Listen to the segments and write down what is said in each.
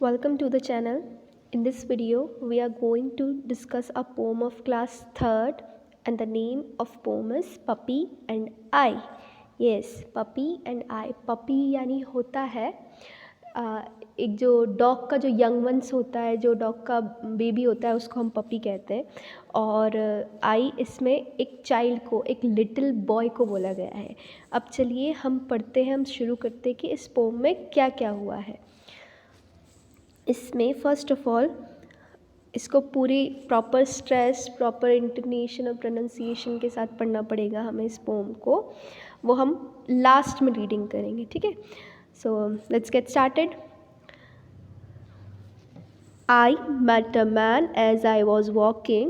Welcome to the channel. In this video, we are going to discuss a poem of class 3rd and the name of poem is Puppy and I. Yes, Puppy and I. Puppy यानी होता है एक जो dog का जो young ones होता है, जो डॉग का बेबी होता है, उसको हम पपी कहते हैं। और आई इसमें एक चाइल्ड को, एक लिटिल बॉय को बोला गया है। अब चलिए हम पढ़ते हैं, हम शुरू करते हैं कि इस पोम में क्या क्या हुआ है। इसमें फ़र्स्ट ऑफ ऑल इसको पूरी प्रॉपर स्ट्रेस, प्रॉपर इंटोनेशन और प्रोनाउंसिएशन के साथ पढ़ना पड़ेगा हमें इस पोम को। वो हम लास्ट में रीडिंग करेंगे, ठीक है। So let's get started. I met a man as I was walking.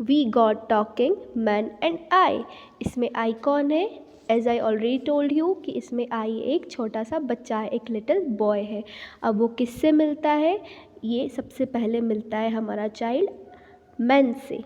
We got talking, man and I. इसमें I कौन है? As I already told you कि इसमें I एक छोटा सा बच्चा है, एक लिटिल बॉय है। अब वो किससे मिलता है? ये सबसे पहले मिलता है हमारा चाइल्ड मैन से।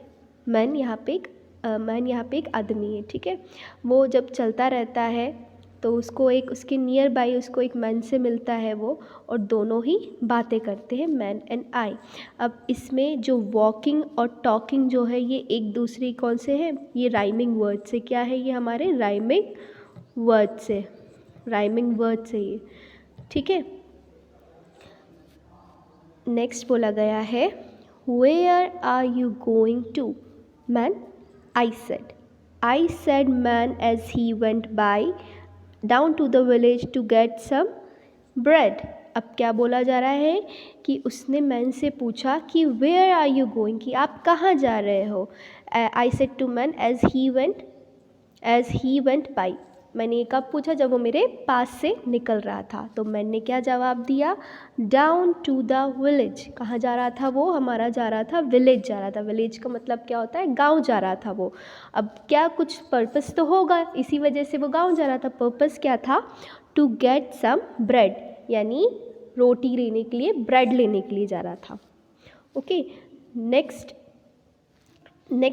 मैन यहाँ पे एक आदमी है, ठीक है। वो जब चलता रहता है तो उसको एक उसके नियर बाई उसको एक मैन से मिलता है वो, और दोनों ही बातें करते हैं, मैन एंड आई। अब इसमें जो वॉकिंग और टॉकिंग जो है ये एक दूसरे कौन से हैं? ये राइमिंग वर्ड से। क्या है ये? हमारे राइमिंग वर्ड से ये, ठीक है। नेक्स्ट बोला गया है where are you going to? Man, I said man as he went by down to the village to get some bread. अब क्या बोला जा रहा है कि उसने मैन से पूछा कि वेयर आर यू गोइंग, कि आप कहाँ जा रहे हो। I said to man as he went by. मैंने ये कब पूछा? जब वो मेरे पास से निकल रहा था। तो मैंने क्या जवाब दिया? Down to the village. कहाँ जा रहा था वो? हमारा जा रहा था विलेज जा रहा था। विलेज का मतलब क्या होता है? गांव जा रहा था वो। अब क्या कुछ पर्पस तो होगा, इसी वजह से वो गांव जा रहा था। पर्पस क्या था? टू गेट सम ब्रेड, यानी रोटी लेने के लिए, ब्रेड लेने के लिए जा रहा था। ओके, नेक्स्ट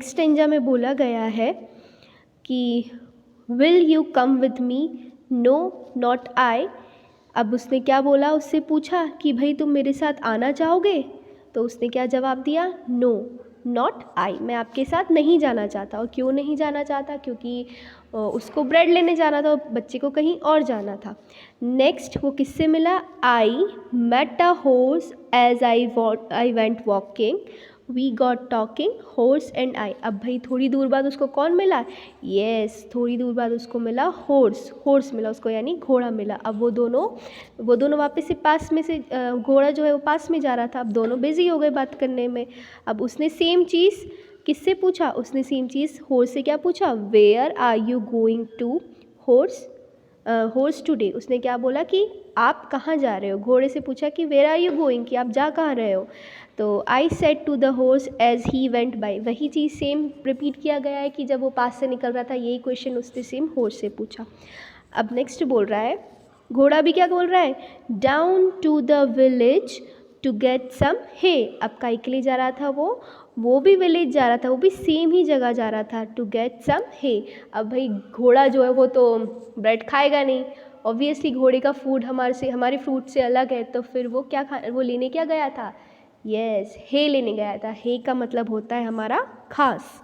स्टेंजा में बोला गया है कि will you come with me? No not I. अब उसने क्या बोला? उससे पूछा कि भाई तुम मेरे साथ आना चाहोगे? तो उसने क्या जवाब दिया? नो नॉट आई, मैं आपके साथ नहीं जाना चाहता। और क्यों नहीं जाना चाहता? क्योंकि उसको ब्रेड लेने जाना था, बच्चे को कहीं और जाना था। नेक्स्ट वो किससे मिला? I met a horse as I went walking, we got talking, horse and I. अब भाई थोड़ी दूर बाद उसको कौन मिला? यस, थोड़ी दूर बाद उसको मिला हॉर्स मिला उसको, यानी घोड़ा मिला। अब वो दोनों वापस से पास में से घोड़ा जो है वो पास में जा रहा था। अब दोनों बिजी हो गए बात करने में। अब उसने सेम चीज़ किससे पूछा? उसने सेम चीज़ हॉर्स से क्या पूछा? Where are you going to horse today. उसने क्या बोला कि आप कहाँ जा रहे हो? घोड़े से पूछा कि वेयर आर यू गोइंग, कि आप जा कहाँ रहे हो। तो I said to the horse as he went by. वही चीज़ सेम रिपीट किया गया है कि जब वो पास से निकल रहा था, यही क्वेश्चन उसने सेम हॉर्स से पूछा। अब नेक्स्ट बोल रहा है, घोड़ा भी क्या बोल रहा है? Down to the village to get some hay. अब काहे के लिए जा रहा था वो भी विलेज जा रहा था, वो भी सेम ही जगह जा रहा था, टू गेट सम हे। अब भाई घोड़ा जो है वो तो ब्रेड खाएगा नहीं, ऑब्वियसली घोड़े का फूड हमारे फ्रूट से अलग है। तो फिर वो वो लेने क्या गया था? यस, हे लेने गया था। हे का मतलब होता है हमारा घास।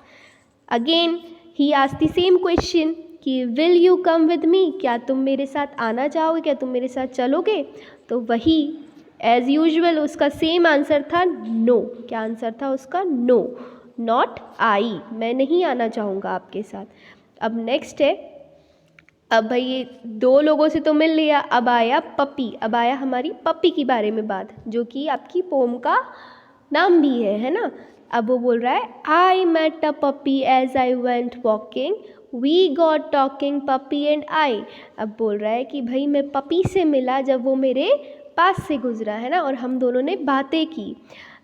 Again he asked the same question कि will you come with me, क्या तुम मेरे साथ आना चाहोगे, क्या तुम मेरे साथ चलोगे? तो वही एज यूजुअल उसका सेम आंसर था नो। क्या आंसर था उसका? नो नॉट आई, मैं नहीं आना चाहूँगा आपके साथ। अब नेक्स्ट है, अब भाई ये दो लोगों से तो मिल लिया, अब आया पपी। अब आया हमारी पपी के बारे में बात, जो कि आपकी पोम का नाम भी है ना। अब वो बोल रहा है I met a puppy as I went walking, we got talking puppy and I. अब बोल रहा है कि भाई मैं पपी से मिला जब वो मेरे पास से गुजरा, है ना, और हम दोनों ने बातें की।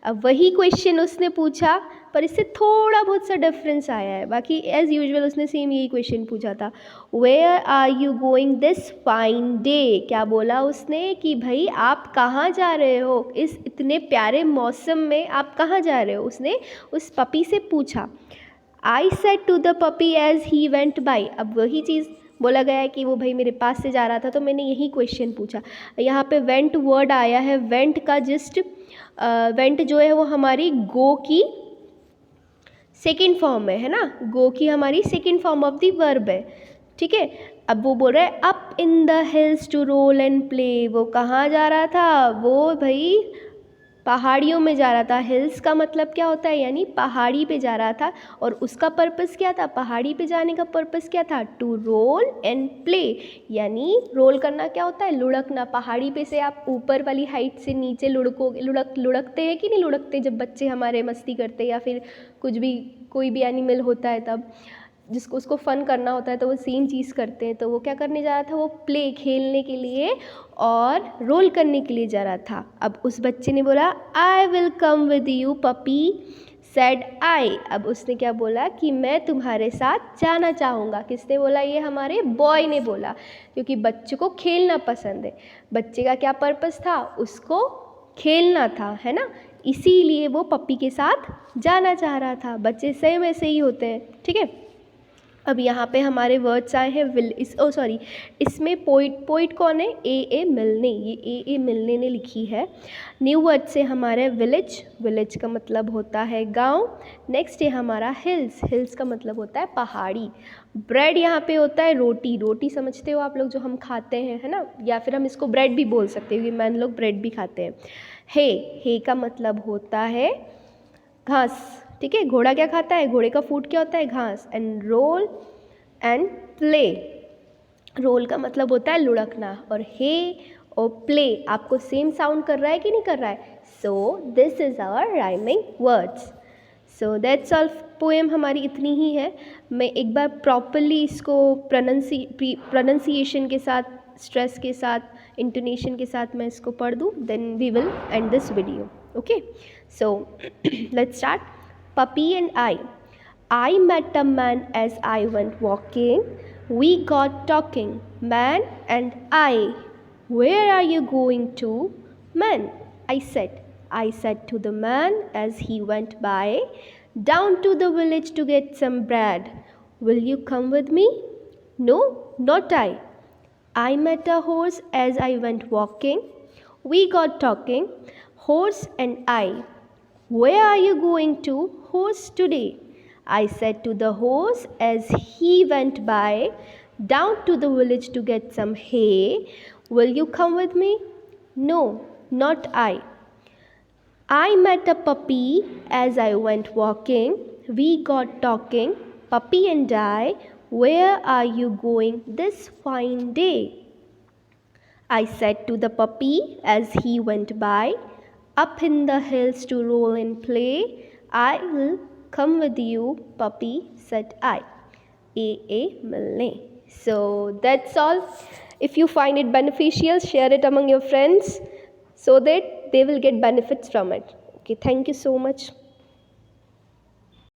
अब वही क्वेश्चन उसने पूछा, पर इससे थोड़ा बहुत सा डिफरेंस आया है। बाकी एज़ यूजुअल उसने सेम यही क्वेश्चन पूछा था, where are you going this fine day. क्या बोला उसने कि भाई आप कहाँ जा रहे हो, इस इतने प्यारे मौसम में आप कहाँ जा रहे हो, उसने उस पपी से पूछा। I said to the puppy as he went by. अब वही चीज़ बोला गया है कि वो भाई मेरे पास से जा रहा था, तो मैंने यही क्वेश्चन पूछा। यहाँ पे वेंट वर्ड आया है, वेंट का जस्ट वेंट जो है वो हमारी गो की सेकेंड फॉर्म है ना, गो की हमारी second form of the verb है, ठीक है। अब वो बोल रहा है up in the hills to roll and play, वो कहाँ जा रहा था, वो भाई पहाड़ियों में जा रहा था। हिल्स का मतलब क्या होता है, यानी पहाड़ी पे जा रहा था, और उसका पर्पस क्या था, पहाड़ी पे जाने का पर्पस क्या था, टू रोल एंड प्ले, यानी रोल करना क्या होता है, लुढ़कना। पहाड़ी पे से आप ऊपर वाली हाइट से नीचे लुढ़कते हैं कि नहीं लुढ़कते, जब बच्चे हमारे मस्ती करते हैं या फिर कुछ भी कोई भी एनिमल होता है तब जिसको उसको फ़न करना होता है तो वो सेम चीज़ करते हैं। तो वो क्या करने जा रहा था, वो प्ले खेलने के लिए और रोल करने के लिए जा रहा था। अब उस बच्चे ने बोला I will come with you puppy said I. अब उसने क्या बोला कि मैं तुम्हारे साथ जाना चाहूँगा। किसने बोला, ये हमारे बॉय ने बोला, क्योंकि बच्चे को खेलना पसंद है। बच्चे का क्या पर्पस था, उसको खेलना था, है ना, इसीलिए वो पप्पी के साथ जाना चाह रहा था। बच्चे सेम वैसे ही होते हैं, ठीक है। अब यहाँ पे हमारे वर्ड्स आए हैं इसमें पोइट कौन है, ए मिलने, ये ए मिलने ने लिखी है। न्यू वर्ड से हमारे विलेज का मतलब होता है गांव। नेक्स्ट है हमारा हिल्स का मतलब होता है पहाड़ी। ब्रेड यहाँ पे होता है रोटी समझते हो आप लोग, जो हम खाते हैं, है ना, या फिर हम इसको ब्रेड भी बोल सकते हैं क्योंकि मैन लोग ब्रेड भी खाते हैं। हे का मतलब होता है घास, ठीक है। घोड़ा क्या खाता है, घोड़े का फूड क्या होता है, घास। And roll and play, roll का मतलब होता है लुढ़कना, और हे और प्ले आपको सेम साउंड कर रहा है कि नहीं कर रहा है। So this is our rhyming words. So that's all. Poem हमारी इतनी ही है। मैं एक बार प्रॉपरली इसको प्रोनाउंसिएशन के साथ, स्ट्रेस के साथ, इंटोनेशन के साथ मैं इसको पढ़ दूँ, then we will end this video. Okay, so let's start. Puppy and I met a man as I went walking. We got talking, man and I. Where are you going to, man? I said to the man as he went by. Down to the village to get some bread. Will you come with me? No, not I. I met a horse as I went walking. We got talking, horse and I. Where are you going to, horse, today? I said to the horse as he went by. Down to the village to get some hay. Will you come with me? No, not I. I met a puppy as I went walking. We got talking, puppy and I. Where are you going this fine day? I said to the puppy as he went by. Up in the hills to roll and play. I will come with you, puppy, said I. A milne. So that's all. If you find it beneficial, share it among your friends so that they will get benefits from it. Okay, thank you so much.